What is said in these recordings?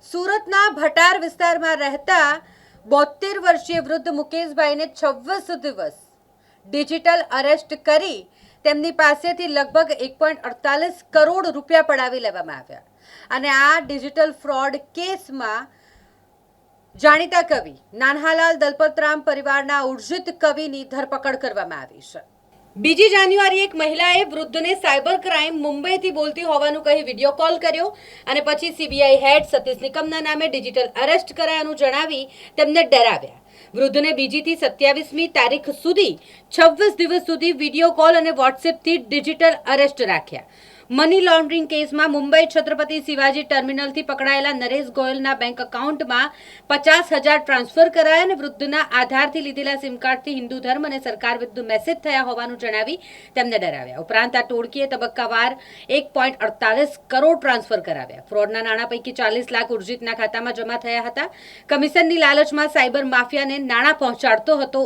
સુરતના ભટાર વિસ્તારમાં રહેતા 72 વર્ષીય વૃદ્ધ મુકેશભાઈને 26 દિવસ ડિજિટલ અરેસ્ટ કરી તેમની પાસેથી લગભગ 1.48 કરોડ રૂપિયા પડાવી લેવામાં આવ્યા અને આ ડિજિટલ ફ્રોડ કેસમાં જાણીતા કવિ નાનહાલાલ દલપતરામ પરિવારના ઉર્જિત કવિની ધરપકડ કરવામાં આવી છે। 2 જાન્યુઆરીએ એક મહિલાએ વૃદ્ધને સાયબર ક્રાઇમ મુંબઈથી બોલતી હોવાનું કહી વિડીયો કોલ કર્યો અને પછી સીબીઆઈ હેડ સતીશ નિકમના નામે ડિજિટલ અરેસ્ટ કરાયાનું જણાવી તેમને ડરાવ્યા। વૃદ્ધને 2 થી 27મી તારીખ સુધી 26 દિવસ સુધી વિડીયો કોલ અને વોટ્સએપથી ડિજિટલ અરેસ્ટ રાખ્યા। મની લોન્ડરિંગ કેસમાં મુંબઈ છત્રપતિ શિવાજી ટર્મિનલથી પકડાયેલા નરેશ ગોયલના બેંક એકાઉન્ટમાં 50,000 ટ્રાન્સફર કરાયા અને વૃદ્ધના આધારથી લીધેલા સિમ કાર્ડથી હિન્દુ ધર્મ અને સરકાર વિરુદ્ધ મેસેજ થયા હોવાનું જણાવી તેમને ડરાવ્યા। ઉપરાંત આ ટોળકીએ તબક્કાવાર 1.48 કરોડ ટ્રાન્સફર કરાવ્યા। ફ્રોડના નાણાં પૈકી 40 લાખ ઉર્જિતના ખાતામાં જમા થયા હતા। કમિશનની લાલચમાં સાયબર માફિયાને નાણાં પહોંચાડતો હતો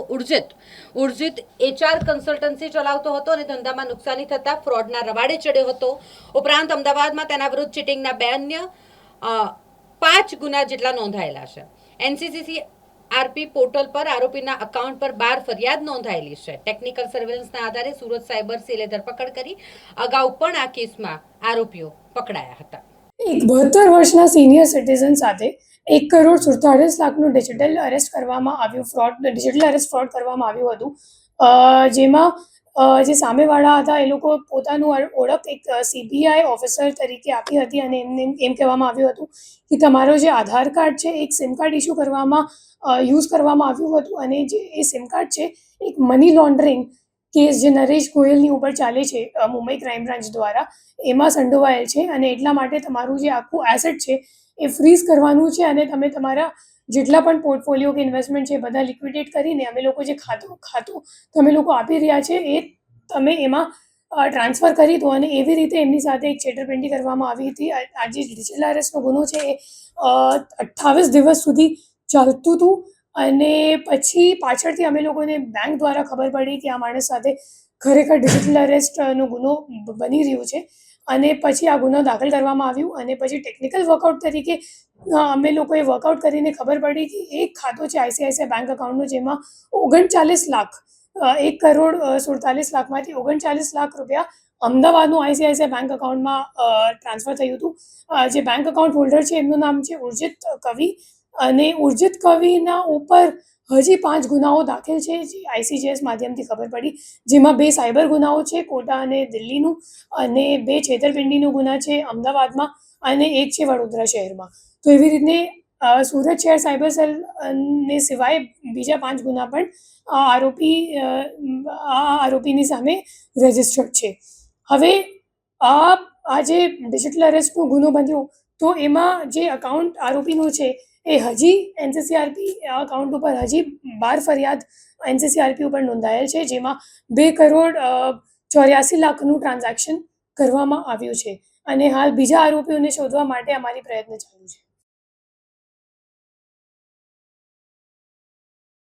ઉર્જિત HR કન્સલ્ટન્સી ચલાવતો હતો અને ધંધામાં નુકસાની થતા ફ્રોડના રવાડે ચડ્યો હતો। ઉપરાંત અમદાવાદમાં તેના વિરુદ્ધ ચીટિંગના 5 ગુના જેટલા નોંધાયેલા છે। NCCRP પોર્ટલ પર આરોપીના એકાઉન્ટ પર 12 ફરિયાદ નોંધાયેલી છે। ટેકનિકલ સર્વેલન્સના આધારે સુરત સાયબર સેલે ધરપકડ કરી અગાઉ પણ આ કેસમાં આરોપીઓ પકડાયા હતા। એક 72 વર્ષના સિનિયર સિટીઝન સાથે 1,47,00,000નું ડિજિટલ અરેસ્ટ કરવામાં આવ્યું હતું, જેમાં જે સામેવાળા હતા એ લોકો પોતાનું ઓળખ એક સીબીઆઈ ઓફિસર તરીકે આપી હતી અને એમને એમ કહેવામાં આવ્યું હતું કે તમારો જે આધાર કાર્ડ છે એક સિમ કાર્ડ ઇસ્યુ કરવામાં યુઝ કરવામાં આવ્યું હતું અને જે એ સિમ કાર્ડ છે એક મની લોન્ડરિંગ કેસ જે નરેશ ગોયલની ઉપર ચાલે છે મુંબઈ ક્રાઇમ બ્રાન્ચ દ્વારા એમાં સંડોવાયેલ છે અને એટલા માટે તમારું જે આખું એસેટ છે એ ફ્રીઝ કરવાનું છે અને તમે તમારા જેટલા પણ પોર્ટફોલિયો કે ઇન્વેસ્ટમેન્ટ છે એ બધા લિક્વિડેટ કરીને અમે લોકો જે ખાતું તમે લોકો આપી રહ્યા છે એ તમે એમાં ટ્રાન્સફર કરી દો અને એવી રીતે એમની સાથે એક છેતરપિંડી કરવામાં આવી હતી। આ જે ડિજિટલ અરેસ્ટનો ગુનો છે એ 28 દિવસ સુધી ચાલતું હતું અને પછી પાછળથી અમે લોકોને બેંક દ્વારા ખબર પડી કે આ માણસ સાથે ખરેખર ડિજિટલ અરેસ્ટનો ગુનો બની રહ્યું છે અને પછી આ ગુનો દાખલ કરવામાં આવ્યું અને પછી ટેકનિકલ વર્કઆઉટ તરીકે અમે લોકોએ વર્કઆઉટ કરીને ખબર પડી કે એક ખાતું છે આઈસીઆઈસીઆઈ બેંક એકાઉન્ટનું જેમાં 39 લાખ 1,47,00,000માંથી 39 લાખ રૂપિયા અમદાવાદનું આઈસીઆઈસીઆઈ બેંક એકાઉન્ટમાં ટ્રાન્સફર થયું હતું। જે બેંક એકાઉન્ટ હોલ્ડર છે એમનું નામ છે ઉર્જિત કવિ અને ઉર્જિત કવિના ઉપર હજી 5 ગુનાઓ દાખલ છે જે આઈસીજીએસ માધ્યમથી ખબર પડી, જેમાં 2 સાયબર ગુનાઓ છે કોટા અને દિલ્હીનું અને 2 છેતરપિંડીનો ગુના છે અમદાવાદમાં અને એક છે વડોદરા શહેરમાં। તો એવી રીતે સુરત શહેર સાયબર સેલ ને સિવાય બીજા 5 ગુના પણ આરોપીની સામે રજિસ્ટર્ડ છે। હવે આ જે ડિજિટલ અરેસ્ટનો ગુનો બન્યો તો એમાં જે એકાઉન્ટ આરોપીનું છે એ હજી એનસીસીઆરપી એકાઉન્ટ ઉપર હજી 12 ફરિયાદ એનસીસીઆરપી ઉપર નોંધાયેલ છે, જેમાં 2,84,00,000નું ટ્રાન્ઝેક્શન કરવામાં આવ્યું છે અને હાલ બીજા આરોપીઓને શોધવા માટે અમારી પ્રયત્ન ચાલુ છે।